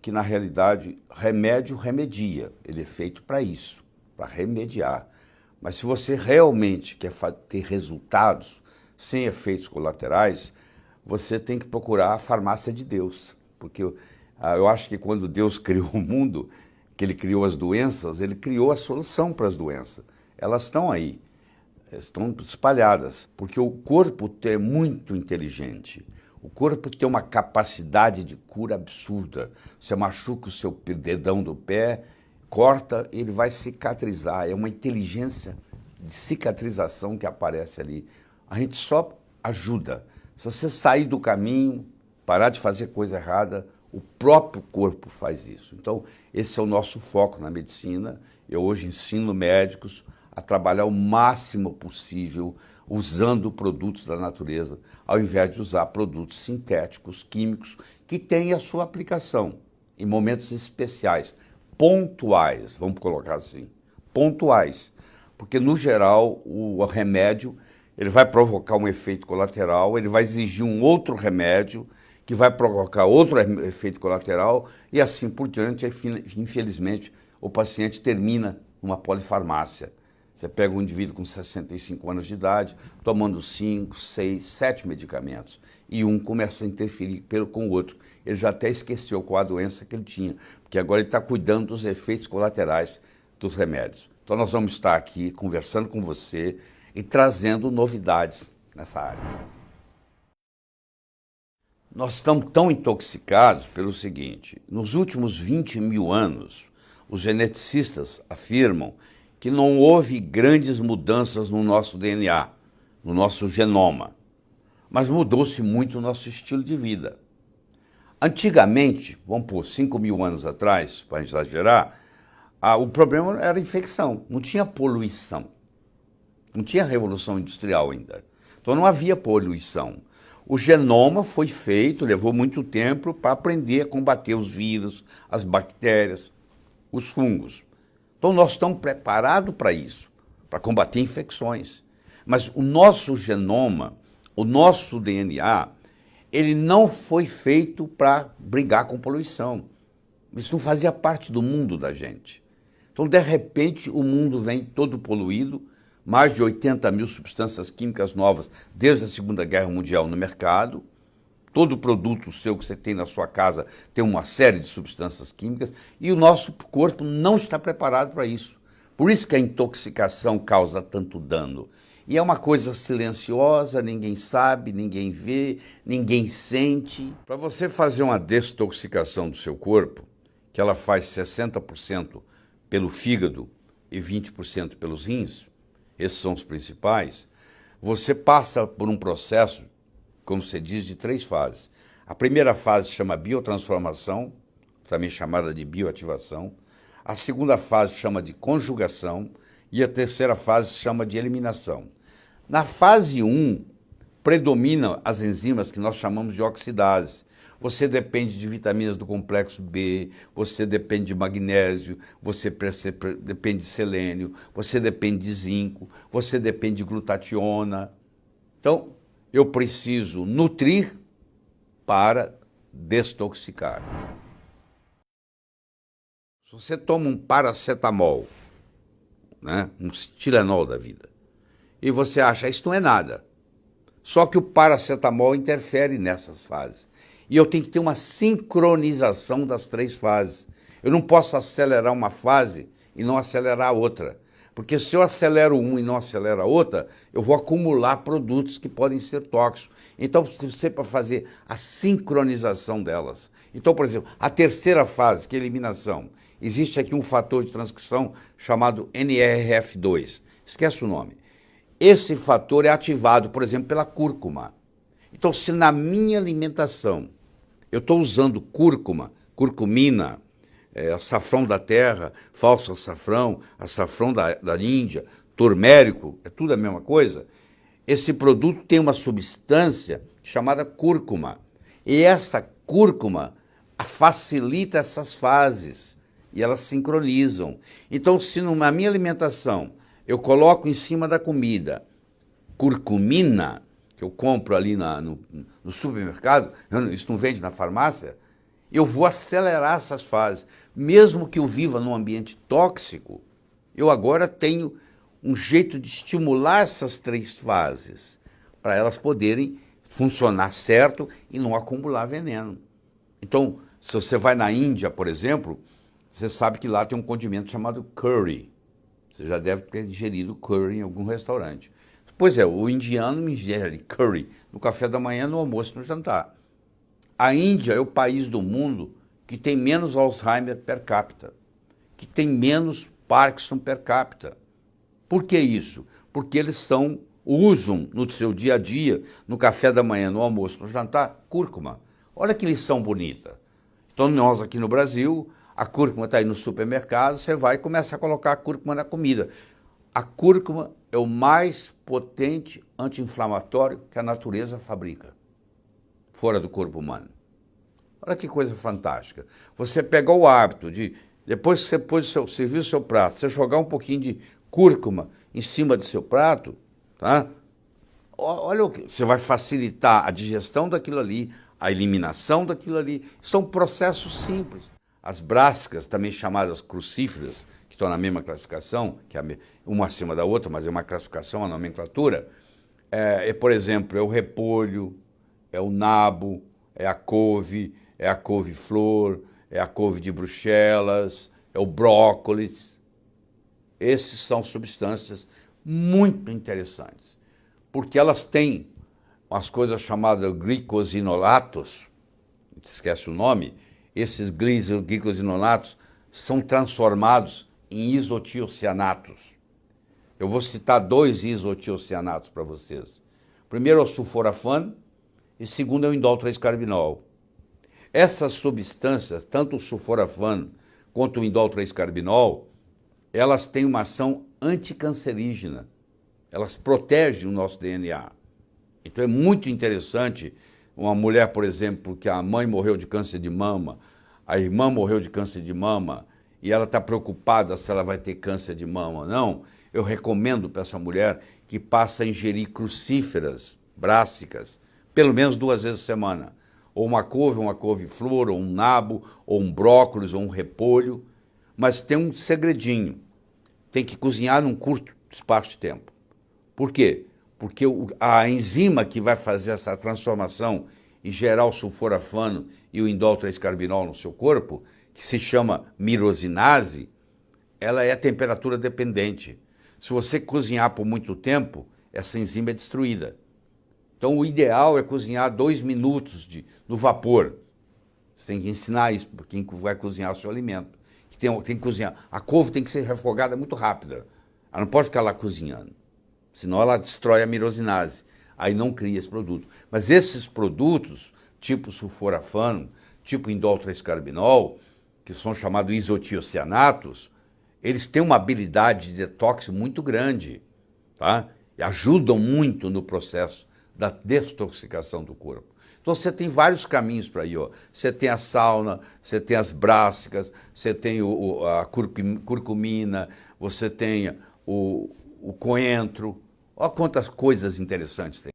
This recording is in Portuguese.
que, na realidade, remédio remedia. Ele é feito para isso, para remediar. Mas se você realmente quer ter resultados sem efeitos colaterais, você tem que procurar a farmácia de Deus. Porque eu acho que quando Deus criou o mundo, que Ele criou as doenças, Ele criou a solução para as doenças. Elas estão aí, estão espalhadas, porque o corpo é muito inteligente. O corpo tem uma capacidade de cura absurda. Você machuca o seu dedão do pé, corta, ele vai cicatrizar. É uma inteligência de cicatrização que aparece ali. A gente só ajuda. Se você sair do caminho, parar de fazer coisa errada, o próprio corpo faz isso. Então, esse é o nosso foco na medicina. Eu hoje ensino médicos a trabalhar o máximo possível usando produtos da natureza, ao invés de usar produtos sintéticos, químicos, que têm a sua aplicação em momentos especiais, pontuais, vamos colocar assim, pontuais. Porque, no geral, o remédio ele vai provocar um efeito colateral, ele vai exigir um outro remédio, que vai provocar outro efeito colateral, e assim por diante, infelizmente, o paciente termina numa polifarmácia. Você pega um indivíduo com 65 anos de idade, tomando 5, 6, 7 medicamentos, e um começa a interferir com o outro. Ele já até esqueceu qual a doença que ele tinha, porque agora ele está cuidando dos efeitos colaterais dos remédios. Então nós vamos estar aqui conversando com você e trazendo novidades nessa área. Nós estamos tão intoxicados pelo seguinte: nos últimos 20 mil anos, os geneticistas afirmam que não houve grandes mudanças no nosso DNA, no nosso genoma, mas mudou-se muito o nosso estilo de vida. Antigamente, vamos por 5 mil anos atrás, para exagerar, o problema era a infecção, não tinha poluição, não tinha revolução industrial ainda, então não havia poluição. O genoma foi feito, levou muito tempo para aprender a combater os vírus, as bactérias, os fungos. Então nós estamos preparados para isso, para combater infecções. Mas o nosso genoma, o nosso DNA, ele não foi feito para brigar com poluição. Isso não fazia parte do mundo da gente. Então, de repente, o mundo vem todo poluído, mais de 80 mil substâncias químicas novas desde a Segunda Guerra Mundial no mercado. Todo produto seu que você tem na sua casa tem uma série de substâncias químicas e o nosso corpo não está preparado para isso. Por isso que a intoxicação causa tanto dano. E é uma coisa silenciosa, ninguém sabe, ninguém vê, ninguém sente. Para você fazer uma desintoxicação do seu corpo, que ela faz 60% pelo fígado e 20% pelos rins, esses são os principais, você passa por um processo, como se diz, de 3 fases. A primeira fase chama biotransformação, também chamada de bioativação. A segunda fase chama de conjugação e a terceira fase chama de eliminação. Na fase 1, predominam as enzimas que nós chamamos de oxidase. Você depende de vitaminas do complexo B, você depende de magnésio, você depende de selênio, você depende de zinco, você depende de glutationa. Então, eu preciso nutrir para desintoxicar. Se você toma um paracetamol, né, um Tilenol da vida, e você acha, isso não é nada. Só que o paracetamol interfere nessas fases. E eu tenho que ter uma sincronização das 3 fases. Eu não posso acelerar uma fase e não acelerar a outra. Porque se eu acelero um e não acelero a outra, eu vou acumular produtos que podem ser tóxicos. Então, você para fazer a sincronização delas. Então, por exemplo, a terceira fase, que é a eliminação, existe aqui um fator de transcrição chamado NRF2. Esquece o nome. Esse fator é ativado, por exemplo, pela cúrcuma. Então, se na minha alimentação eu estou usando cúrcuma, curcumina, açafrão da terra, falso açafrão, açafrão da Índia, turmérico, é tudo a mesma coisa, esse produto tem uma substância chamada cúrcuma. E essa cúrcuma facilita essas fases e elas sincronizam. Então, se na minha alimentação eu coloco em cima da comida curcumina, que eu compro ali no supermercado, isso não vende na farmácia, eu vou acelerar essas fases. Mesmo que eu viva num ambiente tóxico, eu agora tenho um jeito de estimular essas 3 fases, para elas poderem funcionar certo e não acumular veneno. Então, se você vai na Índia, por exemplo, você sabe que lá tem um condimento chamado curry. Você já deve ter digerido curry em algum restaurante. Pois é, o indiano ingere curry no café da manhã, no almoço e no jantar. A Índia é o país do mundo que tem menos Alzheimer per capita, que tem menos Parkinson per capita. Por que isso? Porque eles usam no seu dia a dia, no café da manhã, no almoço, no jantar, cúrcuma. Olha que lição bonita. Então nós aqui no Brasil, a cúrcuma está aí no supermercado, você vai e começa a colocar a cúrcuma na comida. A cúrcuma é o mais potente anti-inflamatório que a natureza fabrica, fora do corpo humano. Olha que coisa fantástica. Você pegou o hábito de, depois que você serviu o seu prato, você jogar um pouquinho de cúrcuma em cima do seu prato, tá? Olha o que você vai facilitar a digestão daquilo ali, a eliminação daquilo ali. São processos simples. As brássicas, também chamadas crucíferas, que estão na mesma classificação, que é uma acima da outra, mas é uma classificação, a nomenclatura, por exemplo, é o repolho, é o nabo, é a couve-flor, é a couve de Bruxelas, é o brócolis. Esses são substâncias muito interessantes, porque elas têm umas coisas chamadas glicosinolatos, esquece o nome, esses glicosinolatos são transformados em isotiocianatos. Eu vou citar 2 isotiocianatos para vocês. Primeiro é o sulforafano e segundo é o indol 3-carbinol. Essas substâncias, tanto o sulforafano quanto o indol 3-carbinol, elas têm uma ação anticancerígena. Elas protegem o nosso DNA. Então é muito interessante uma mulher, por exemplo, que a mãe morreu de câncer de mama, a irmã morreu de câncer de mama, e ela está preocupada se ela vai ter câncer de mama ou não. Eu recomendo para essa mulher que passe a ingerir crucíferas brássicas, pelo menos 2 vezes por semana. Ou uma couve-flor, ou um nabo, ou um brócolis, ou um repolho. Mas tem um segredinho. Tem que cozinhar num curto espaço de tempo. Por quê? Porque a enzima que vai fazer essa transformação e gerar o sulforafano e o indol 3-carbinol no seu corpo, que se chama mirosinase, ela é temperatura dependente. Se você cozinhar por muito tempo, essa enzima é destruída. Então o ideal é cozinhar 2 minutos no vapor. Você tem que ensinar isso para quem vai cozinhar o seu alimento. Tem que cozinhar. A couve tem que ser refogada muito rápida. Ela não pode ficar lá cozinhando. Senão ela destrói a mirosinase. Aí não cria esse produto. Mas esses produtos, tipo sulforafano, tipo indol 3-carbinol, que são chamados isotiocianatos, eles têm uma habilidade de detox muito grande, tá? E ajudam muito no processo da detoxicação do corpo. Então você tem vários caminhos para ir. Ó. Você tem a sauna, você tem as brássicas, você tem a curcumina, você tem o coentro. Olha quantas coisas interessantes tem.